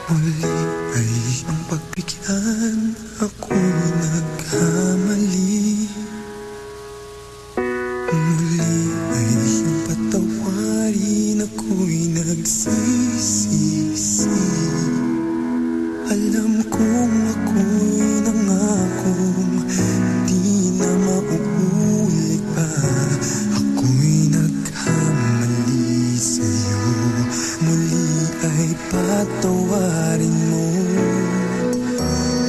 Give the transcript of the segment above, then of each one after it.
Muli ay iyong pagbigyan, ako'y nagkamali. Muli ay iyong patawarin, ako'y nagsisisi. Alam kong ako'y nangakong di na mauulit pa. Ako'y nagkamali sa'yo, muli ay patawarin mo.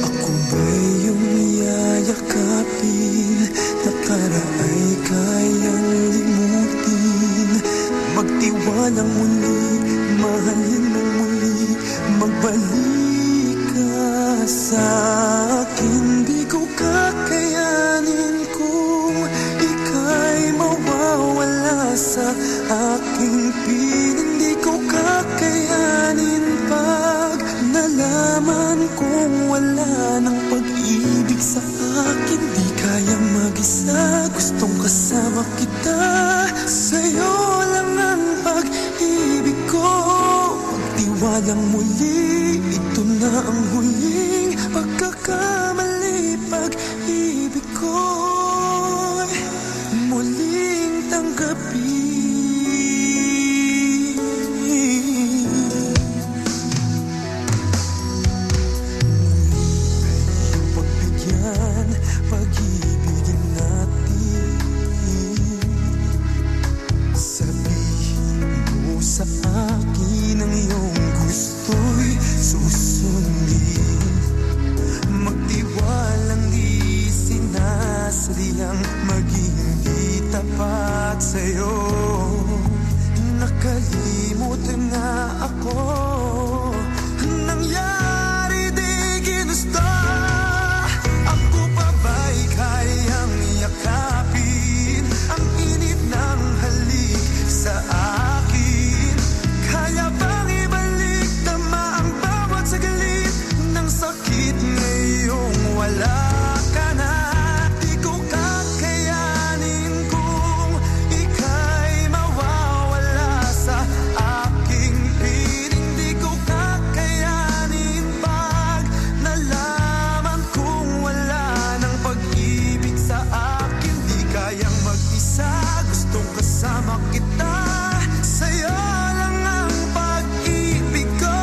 Ako ba'y iyong yayakapin, nakaraay kayang limutin. Magtiwalang muli, mahalin mo muli, magbalik ka sa akin. Di ko kakayanin kung ika'y mawawala sa aking piling. Di ko kakayanin pag nalaman kong wala ng pag-ibig sa akin. Di kaya mag-isa, gustong kasama kita. Sa'yo lang ang pag-ibig ko. Magtiwalang muli, ito na ang huling pagkakamali. Pag-ibig ko'y muling tanggapin. Pagbigyan, pag-ibigin natin. Sabihin mo sa akin ang iyong gusto'y susundin. Magtiwalang di sinasadyang maging di tapat sa'yo. Nakalimutan na ako, nangyari di ginusto. Ako pa ba'y kayang yakapin ang init ng halik sa akin? Kaya bang ibalik tama ang bawat saglit ng sakit ngayong wala ka na? Di ko kakayanin kung ika'y mawawala sa aking piling. Di ko kakayanin pag nalaman kong wala ng pag-ibig sa akin. Di kayang mag-isa, gustong kasama kita. Sa'yo lang ang pag-ibig ko.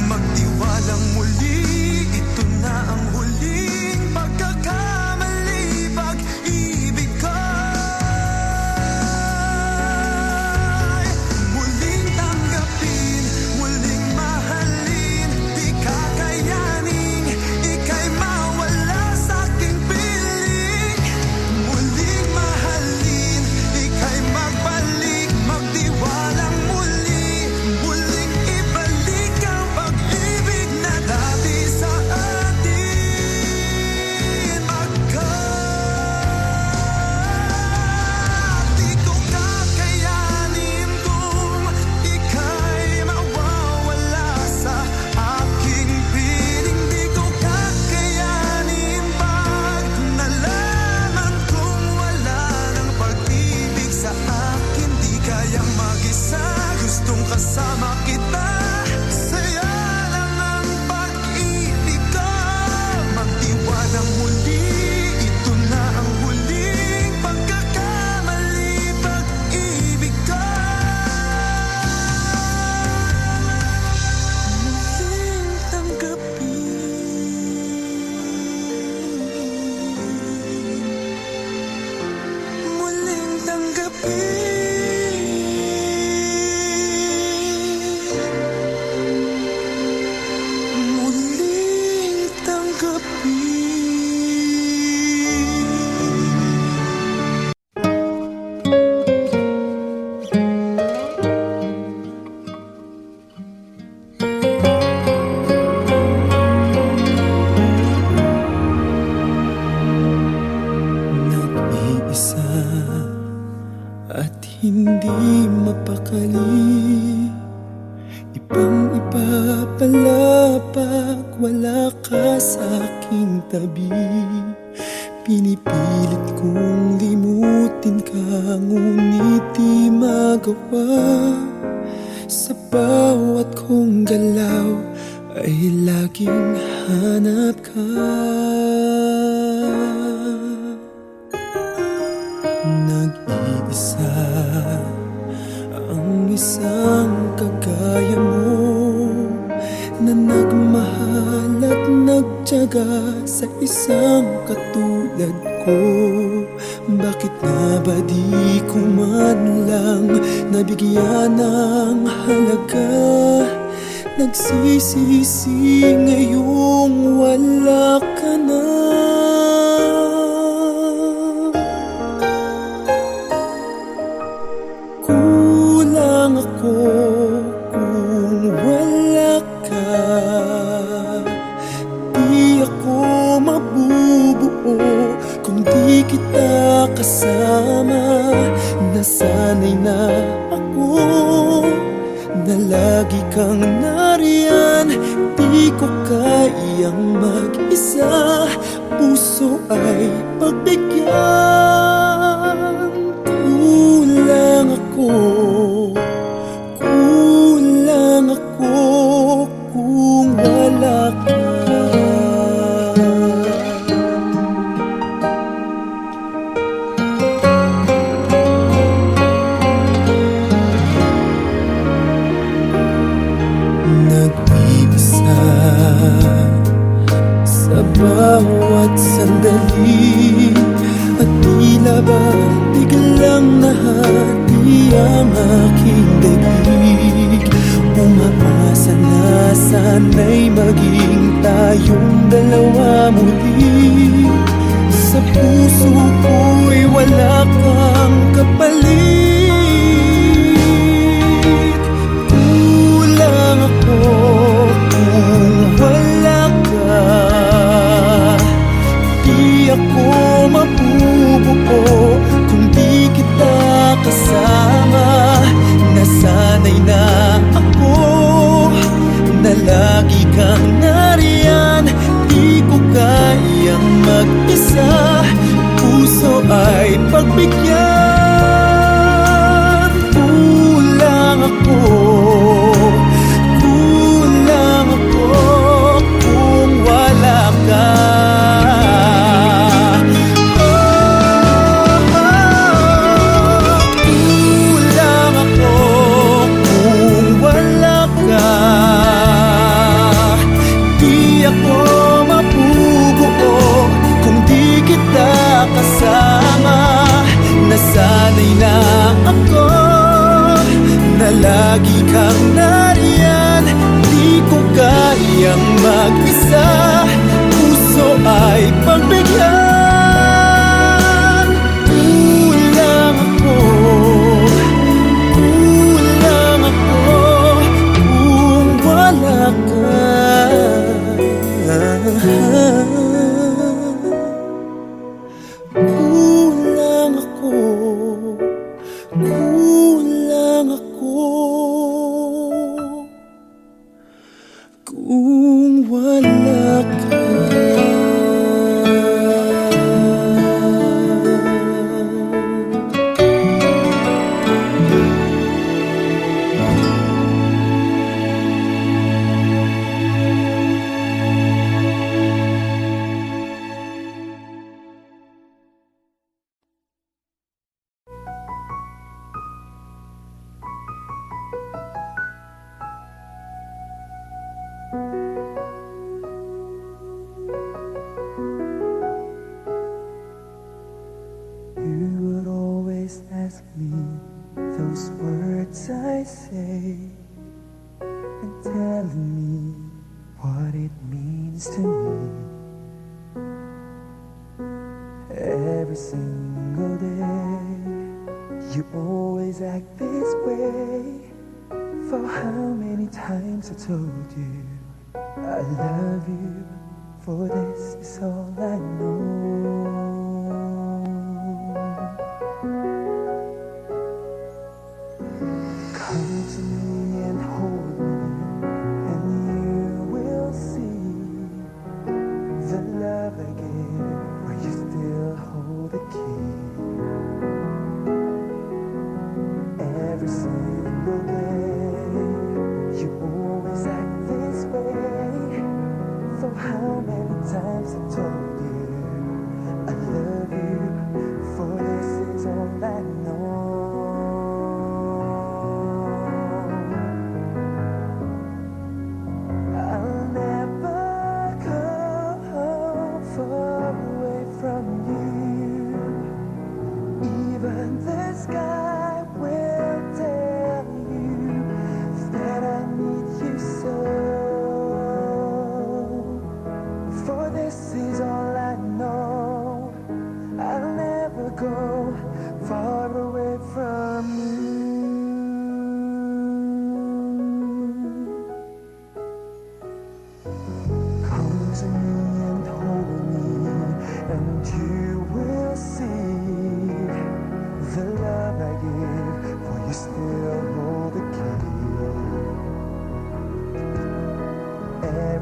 Magtiwalang muli, ito na ang huling pagkakamali. Pag-ibig ko muling tanggapin, muling mahalin. Di kakayanin ika'y mawala sa aking piling. Muling mahalin, ika'y magbalik, magtiwalang muli. Muling ibalik ang pag-ibig na dati sa atin. Di ko kakayanin kung ika'y mawawala sa aking piling. Di ko kakayanin pag nalaman kong wala ng pag-ibig sa akin. Di kayang mag-isa, gustong kasama kita. Sa'yo lang ang pag-ibig ko. Magtiwalang muli, ito na ang huling pagkakamali. Pag-ibig ko muling tanggapin. Muling tanggapin. Muling tanggapin. Nag-iisa at hindi mapakali. Ibang-iba pala pag wala ka sa aking tabi. Pinipilit kong limutin ka, ngunit di magawa. Sa bawat kong galaw ay laging hanap ka. Nag-iisa ang isang kagaya mo, na nagmahal at nagtiyaga sa isang katulad ko. Bakit nga ba di ko man lang nabigyan ng halaga? Nagsisisi ngayong wala ka na. Kulang ako kung wala ka. Di ako mabubuo kung di kita kasama. Nasanay na ako na lagi kang nariyan. Di ko kayang mag-isa, puso ay pagbigyan. Kulang ako, kulang ako kung wala ka. Nag-iisa sa bawat sandali, at tila ba biglang nahati ang aking daig. Umaasa na sana'y maging tayong dalawa muli. Sa puso ko'y wala kang kapalit. Kulang ako kung wala ka. Di ako mabubuo kung di kita kasama. Nasanay na ako na lagi kang nariyan. Di ko kayang mag-isa, puso ay pagbigyan. Kulang ako, kulang ako kung wala ka. Kulang ako kung wala ka. Di ako mabubuo kung di kita kasama. Nasanay na ako na lagi kang nariyan. Di ko kayang mag-isa, puso ay pagbigyan. Kulang ako, kulang ako kung wala ka. Kulang ako, kulang ako kung wala ka. You would always ask me those words I say, and telling me what it means to me. Every single day you always act this way. For how many times I told you I love you, for this is all I know. Come to me and hold me, and you will see the love I give, where you still hold the key. Every single day you always act this way.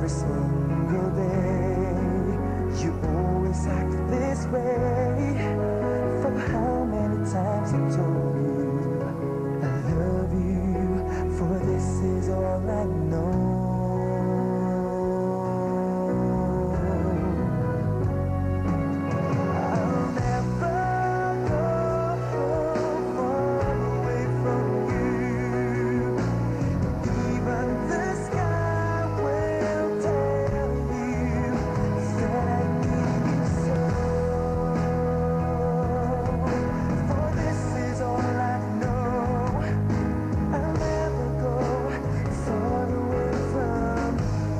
every single day. You always act this way. For how many times I told you I love you, for this is all I know. I'll never go far away from you. Even the sky will tell you that I need you so. For this is all I know. I'll never go far away from you.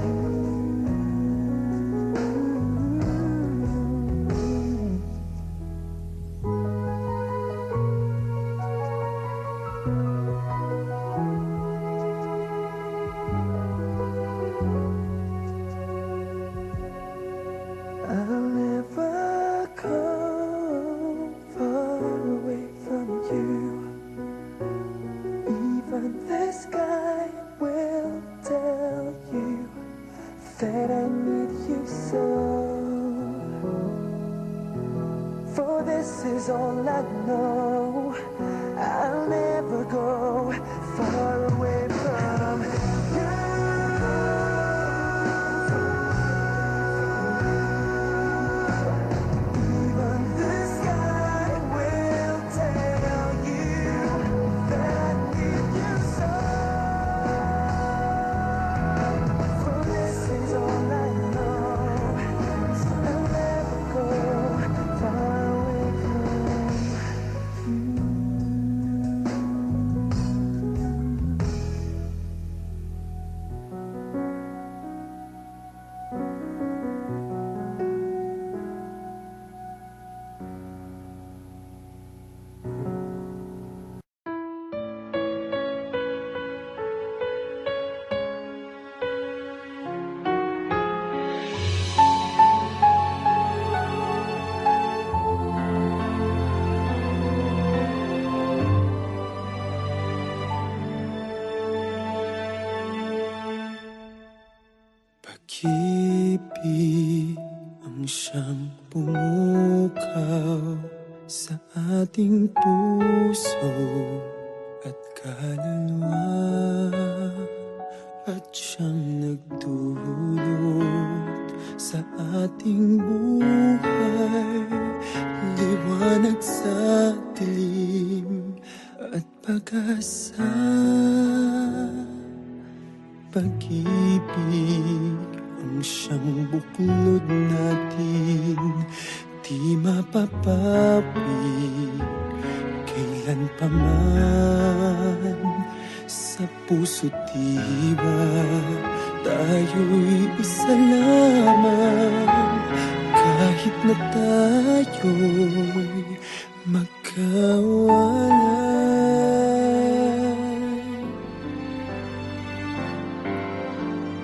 I'll never go far away from you. Even the sky will tell you that I need you so. For this is all I know. I'll never go far away from you. Even the sky will tell you that I need you so. For this is all I know. I'll never go far away from you. Pag-ibig ang siyang pumukaw sa ating puso at kaluluwa, at siyang nagdulot sa ating buhay, liwanag sa dilim at pag-asa. Pag-ibig ang siyang buklod natin, di mapapawi kailan pa man. Sa puso't diwa tayo'y isa lamang, kahit na tayo'y magkawalay.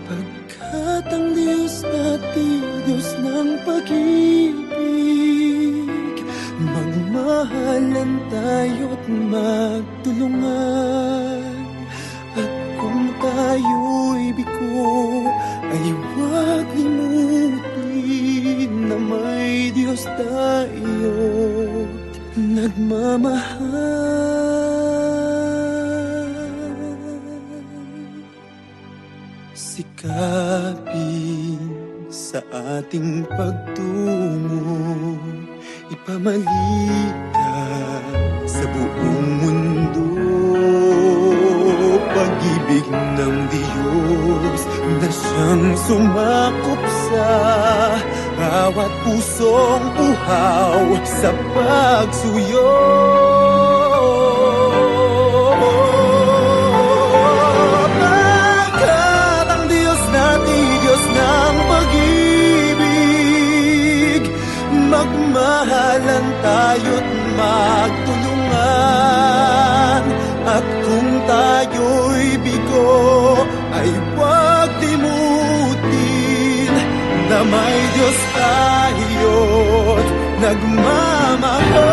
Pagkat ang Diyos natin, Diyos ng pag-ibig, magmahalan tayo't magtulungan. At kung tayo'y bigo, ay huwag limutin na may Diyos tayo't nagmamahal. Sikapin sa ating pagtungo, ipamalitan sa buong mundo. Pag-ibig ng Diyos na siyang sumakop sa bawat pusong uhaw sa pagsuyo. Pagkat ang Diyos natin, Diyos ng pag-ibig, magmahalan tayo't magtulungan. At kung tayo'y bigo, ay huwag limutin na may Diyos tayo't nagmamahal.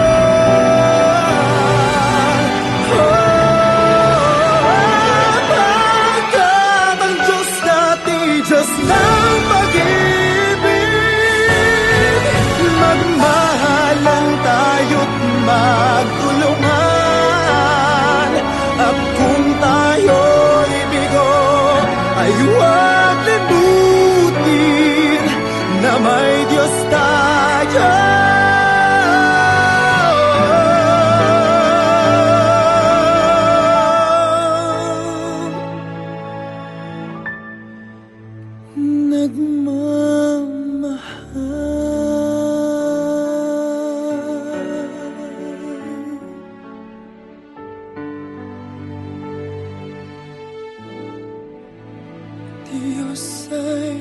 Pagkat ang Diyos natin, Diyos na Diyos ay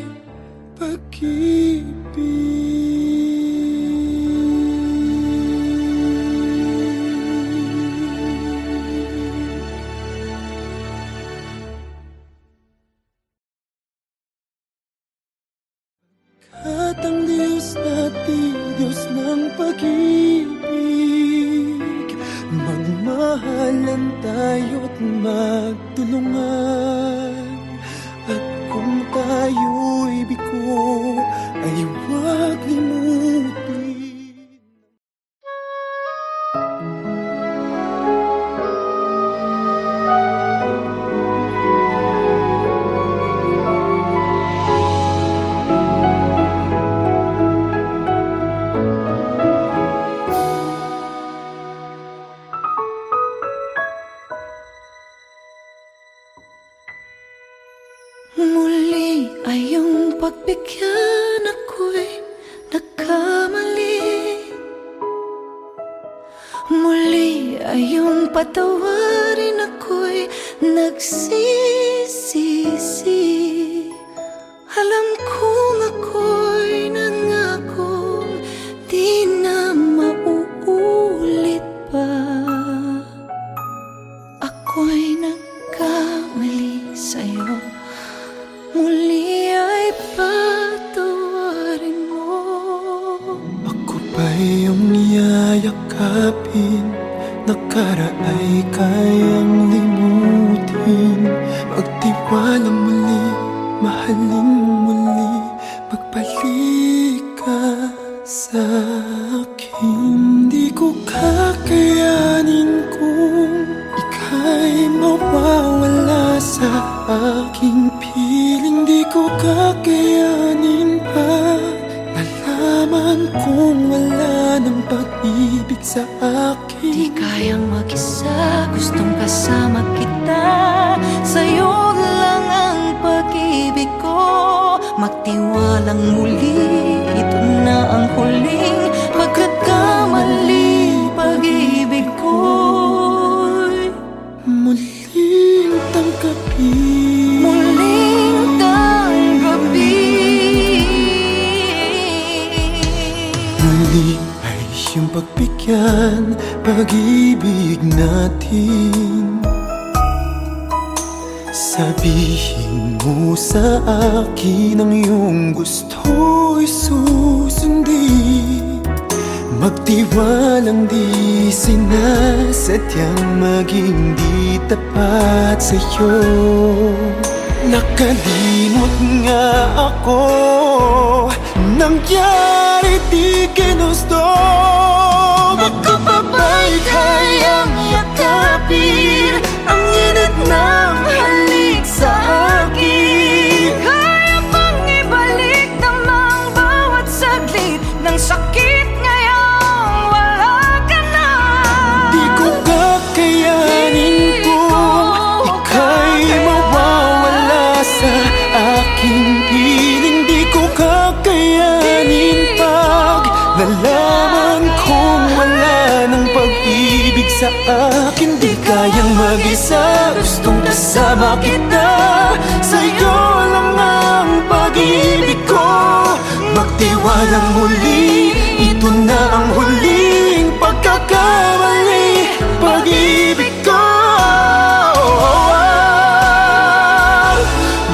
at ang Diyos natin, Diyos ng pag-ibig, magmahalan tayo't magtulungan. At kung tayo'y bigo, ay huwag limutin. Muli ay iyong pagbigyan, ako'y nagkamali. Muli ay iyong patawarin, ako'y nagsisisi. Alam kong ako'y nangakong di na mauulit pa. Ako'y nagkamali sa'yo, muli ay patawarin mo. Ako pa iyong yayakapin, nakaraay kayang limutin. Magtiwala muli, mahalin mo muli, magbalik ka sa akin. Di ko kakayanin kung ika'y mawawala sa aking piling. Di ko kakayanin pa nalaman kung wala ng pag-ibig sa akin. Di kayang mag-isa, gustong kasama kita. Sa'yo lang ang pag-ibig ko. Magtiwalang muli, ito na ang huling pagkakamali. Pag-ibig ko'y muling tanggapin. muling tanggapin. Muli ay iyong pagbigyan, pag-ibig natin. Sabihin mo sa akin ang iyong gusto'y susundin. Magtiwalang di sinasadyang maging di tapat sa'yo. Nakalimot nga ako, nangyari di ginusto. Ako pa ba'y kayang yakapin ang init ng halik sa akin? Kaya bang ibalik namang bawat saglit ng sakit ngayong wala ka na? Di ko kakayanin kung ika'y mawawala sa aking piling. Di ko kakayanin pag nalaman kung wala ng pag-ibig sa akin. Di kayang mag-isa, gustong kasama kita. Sa'yo lang ang pag-ibig ko. Magtiwalang muli, ito na ang huling pagkakamali. Pag-ibig ko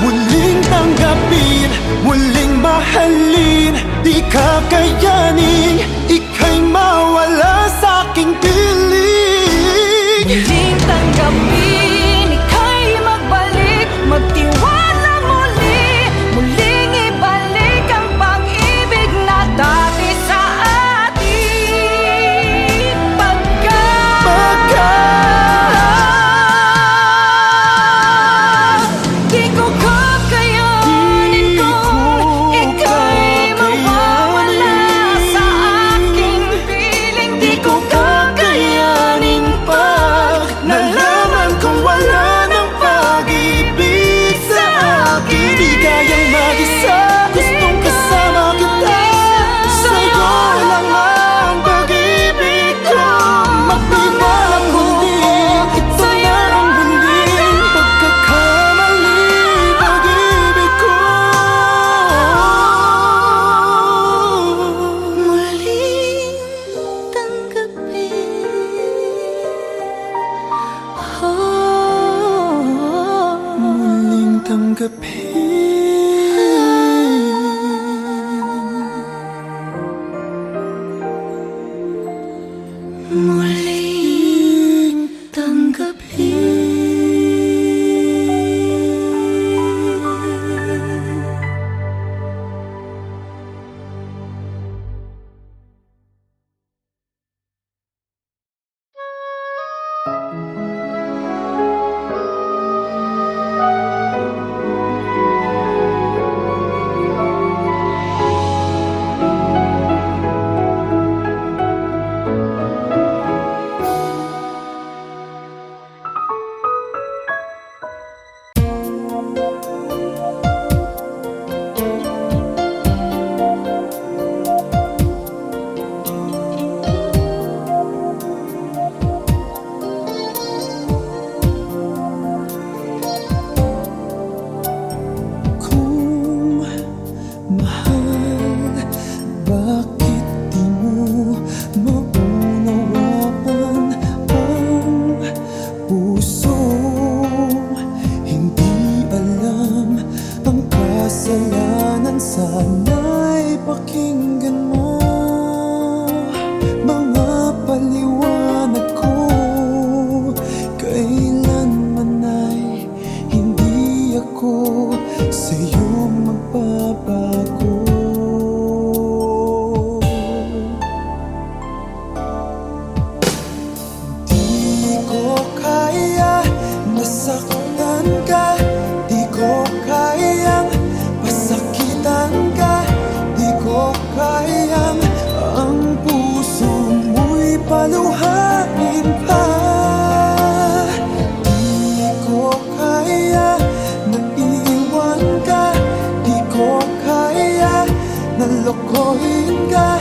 muling tanggapin, muling mahalin. Di kakayanin, ika'y mawala sa aking piling. Muling tanggapin, ika'y magbalik ako sa'yo magbabago. Di ko kaya nasaktan ka, di ko kayang pasakitan ka, di ko kayang ang puso mo'y paluhain pa. Di ko kaya na iwan ka, di ko kaya na lokohin ka,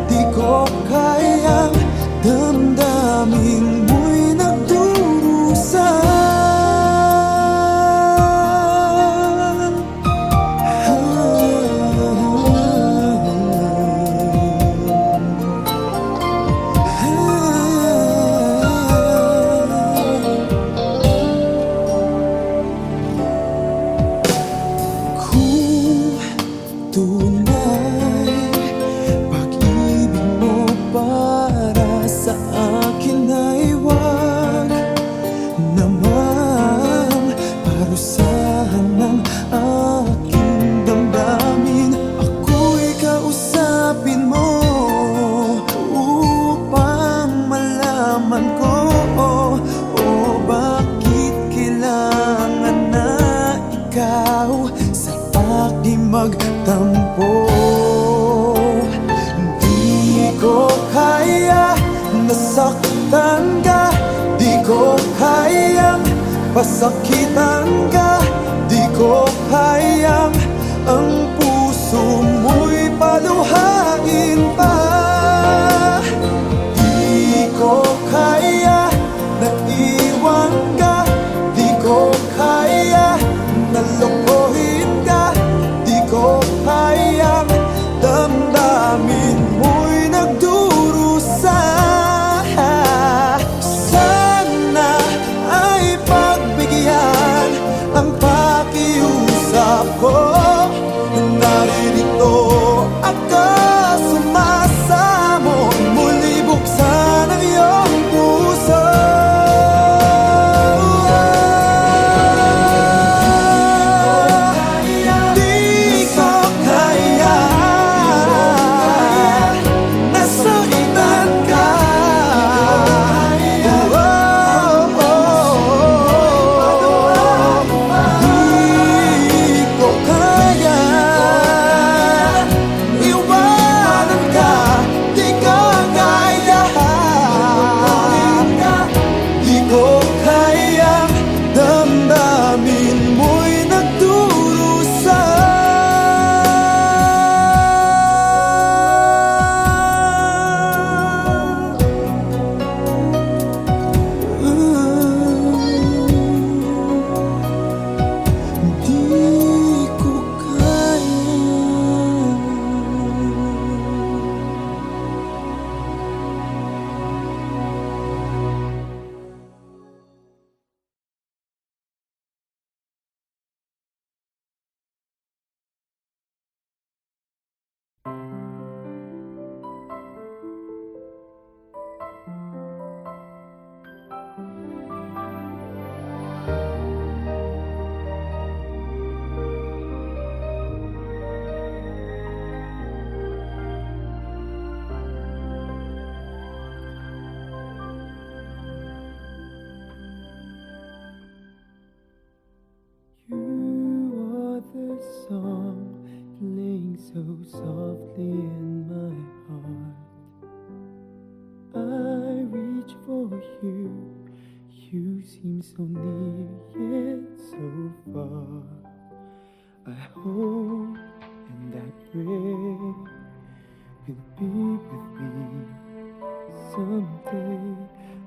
di ko kayang damdamin mo'y nagdurusa. Tunay, pag-ibig mo para sa akin ay wag naman parusahan ng aking damdamin. Ako'y kausapin mo upang malaman ko bakit kailangan na ikaw sa aking magtampo. Di ko kaya nasaktan ka, di ko kayang pasakitan ka, di ko kayang ang puso mo'y paluhain pa. Di ko kaya na iwan ka, di ko kaya na lokohin ka, di ko kayang damdamin mo'y nagdurusa. Sana ay pagbigyan ang pakiusap ko. Naririto ako sumasamo, muli buksan ang iyong puso. Song playing so softly in my heart. I reach for you, you seem so near yet so far. I hope and I pray you'll be with me someday.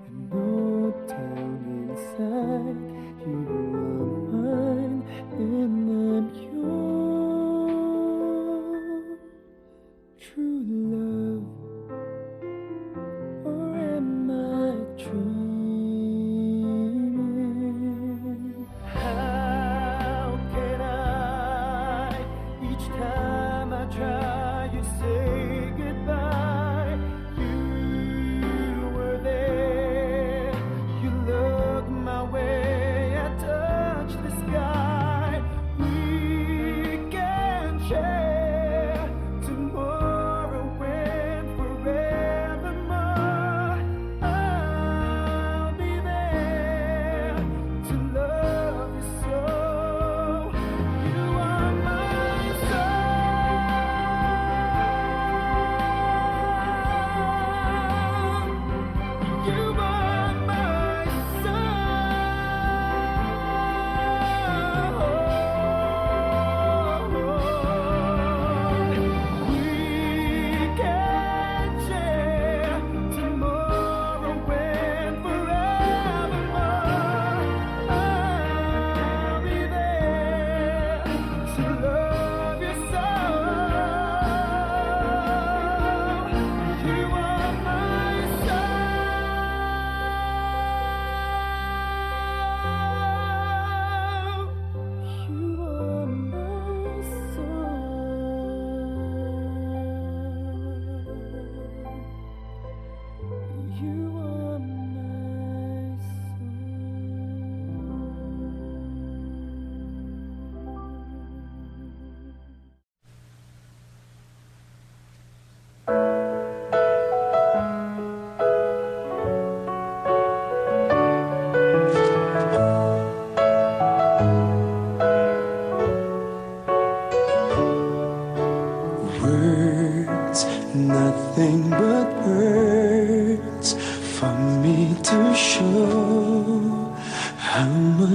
I know down inside you are mine and I'm yours. True love, or am I dreaming? How can I, each time I try, you say goodbye?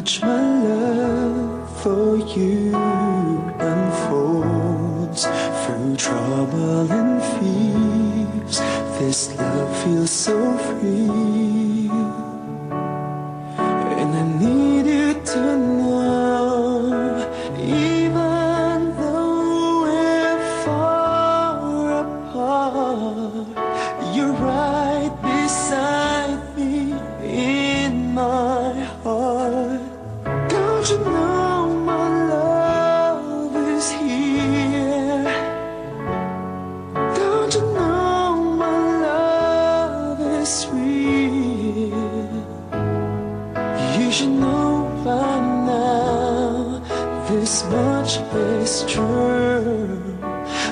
much my love for you unfolds through trouble and fears. This love feels so free, and I need you to know, even though we're far apart, you're right beside me in my heart. Don't you know my love is here? Don't you know my love is real? You should know by now, this much is true.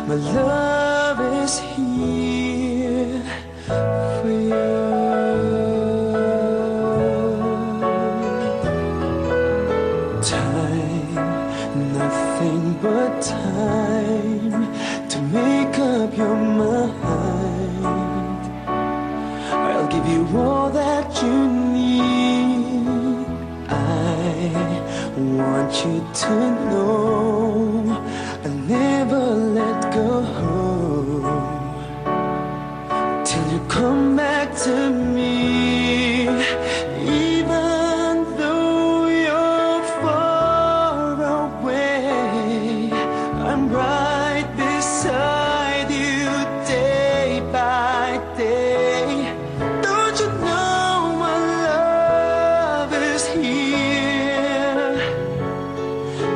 My love is here for you. Time, nothing but time to make up your mind. I'll give you all that you need. I want you to know I'll never let go till you come back to me. Even though you're far away, I'm right beside you day by day. Don't you know my love is here?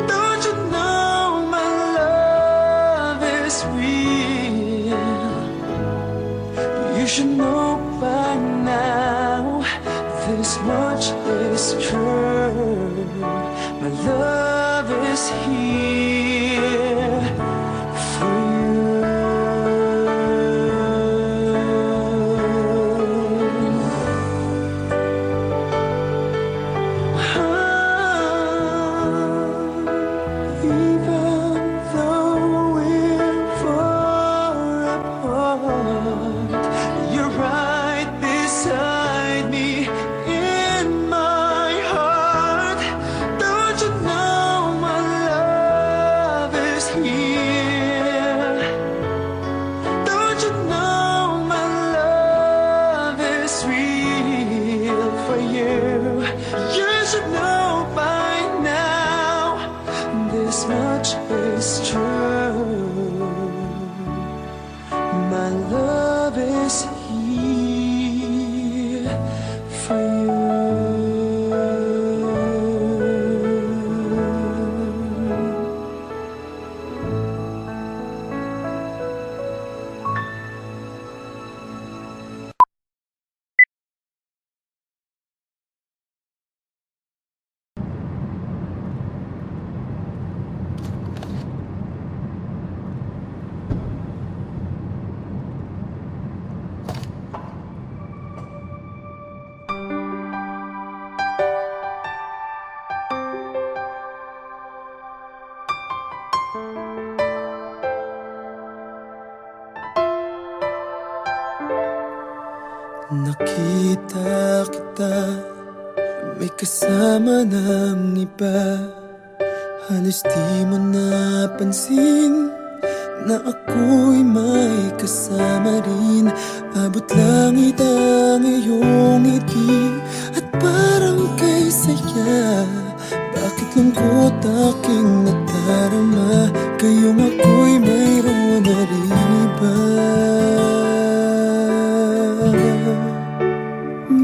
Don't you know my love is real? You should know by now, this much is true. My love is here for you. Even though we're far apart, you're right beside me in my heart. Don't you know my love is here? Don't you know my love is real for you? You should know by now, this much is true. My love is here for you. Nakita kita, may kasama ng iba. Halos di mo napansin na ako'y may kasama rin. Abot langit ang iyong ngiti at parang kay saya. Bakit lungkot aking nadarama, kayong ako'y mayroon na rin iba.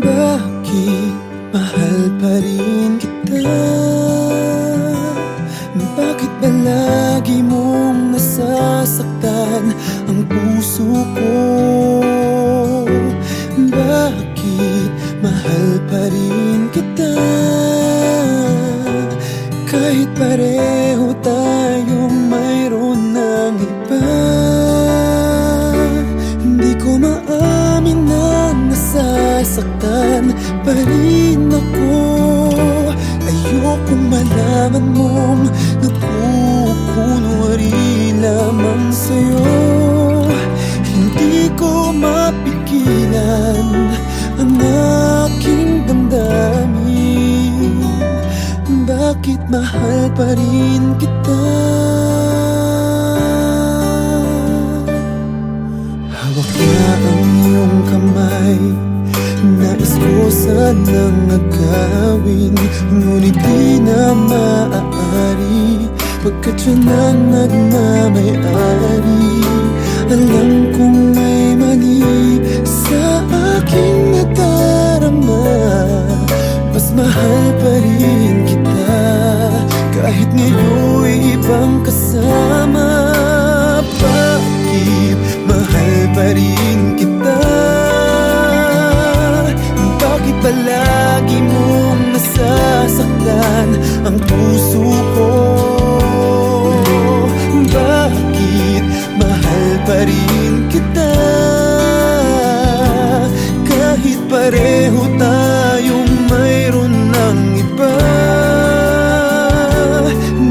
Bakit mahal pa rin kita? Bakit ba lagi mong nasasaktan ang puso ko? Bakit mahal pa rin kita? Kahit pareho tayong mayroon ng iba. Hindi ko maamin na nasasaktan pa rin ako. Ayokong malaman mong nagkukunwari lamang sa'yo. Hindi ko mapigilan ang aking damdamin. bakit mahal pa rin kita? Hawak niya ang iyong kamay, nais ko sanang agawin, ngunit di na maaari, pagkat siya nang nagmamayari. Alam kong may mali sa aking nadarama, mas mahal pa rin kita, kahit ngayon'y ibang kasama. Bakit mahal pa rin kita? Bakit palagi mong nasasaktan ang puso ko? Bakit mahal pa rin kita, kahit pareho tayong mayroon ng iba?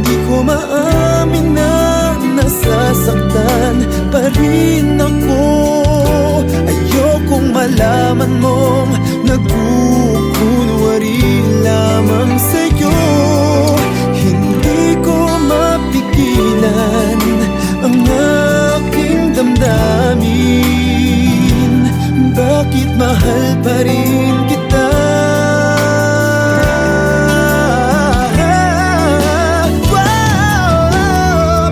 Di ko maamin na nasasaktan pa rin ako. Ayokong malaman mong nagkukunwari lamang sa'yo. Hindi ko mapigilan ang aking damdamin. Bakit mahal pa rin kita?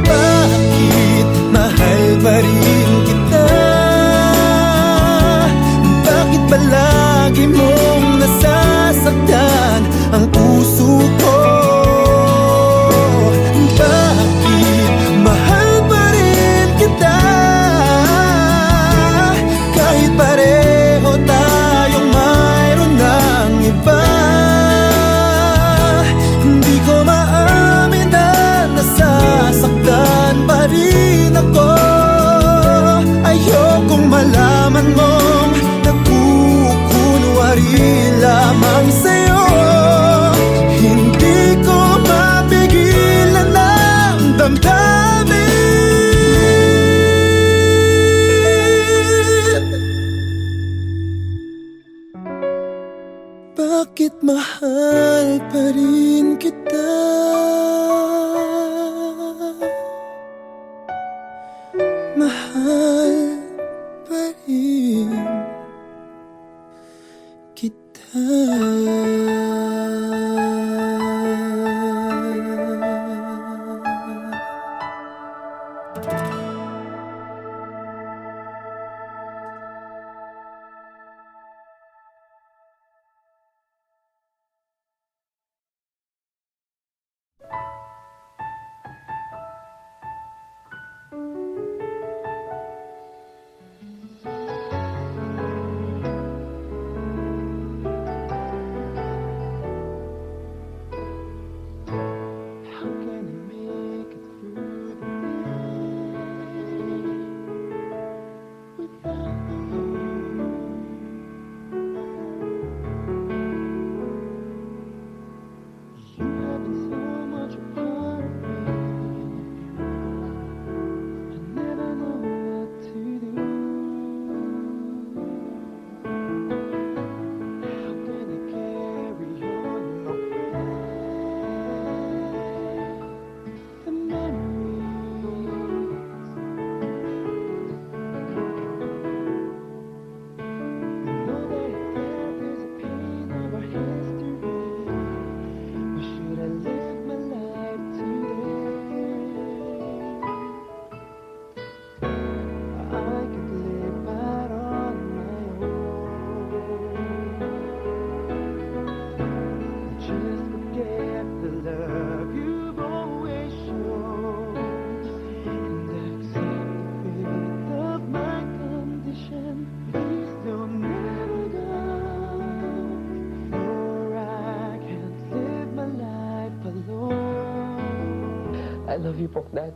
Bakit mahal pa rin kita? Bakit palagi mong nasasaktan ang puso ko? Bakit mahal pa rin kita, kahit pareho tayong mayroon ng iba? Hindi ko maamin na nasasaktan pa rin ako. Ayokong malaman mong nagkukunwari lamang sa'yo. Hindi ko mapigilan ang damdamin. Bakit mahal pa rin kita? Mahal pa rin kita. I love you, Pokdad.